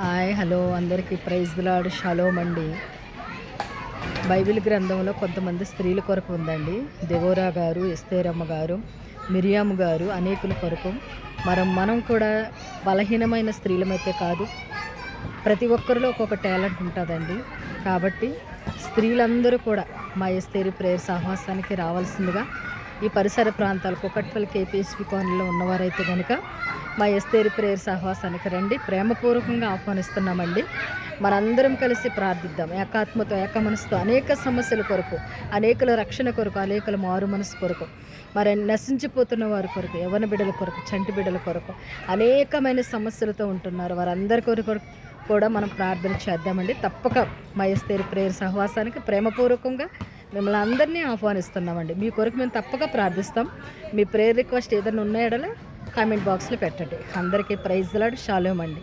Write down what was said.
Hi hello అందరికీ praise the lord shalom అండి. Bible గ్రంథంలో కొంతమంది స్త్రీల కొరకు ఉందండి. దెబోరా గారు, ఎస్తేరమ్మ గారు, మిరియాము గారు, అనేకుల కొరకు. మనం కూడా బలహీనమైన స్త్రీలమైతే కాదు, ప్రతి ఒక్కరిలో ఒక్కొక్క టాలెంట్ ఉంటుందండి. కాబట్టి స్త్రీలందరూ కూడా మా ఎస్తేరి ప్రేయర్ సహవాసానికి రావాల్సిందిగా ఈ పరిసర ప్రాంతాలు కుకట్పల్లి కేపీఎస్పి కాలనీలో ఉన్నవారైతే కనుక మా ఎస్తేరి ప్రేయర్ సహవాసానికి రండి. ప్రేమపూర్వకంగా ఆహ్వానిస్తున్నామండి. మనందరం కలిసి ప్రార్థిద్దాం. ఏకాత్మతో ఏక మనసుతో అనేక సమస్యల కొరకు, అనేకుల రక్షణ కొరకు, అనేకుల మారు మనసు కొరకు, మరి నశించిపోతున్న వారి కొరకు, యవ్వన బిడ్డల కొరకు, చంటి బిడ్డల కొరకు, అనేకమైన సమస్యలతో ఉంటున్నారు. వారందరి కొరకు కూడా మనం ప్రార్థన చేద్దామండి. తప్పక మా ఎస్తేరి ప్రేయర్ సహవాసానికి ప్రేమపూర్వకంగా మిమ్మల్ని అందరినీ ఆహ్వానిస్తున్నామండి. మీ కొరకు మేము తప్పక ప్రార్థిస్తాం. మీ ప్రేయర్ రిక్వెస్ట్ ఏదైనా ఉన్నాయడలా కామెంట్ బాక్స్లో పెట్టండి. అందరికీ ప్రైజ్ ది లార్డ్ షలోమ్ అండి.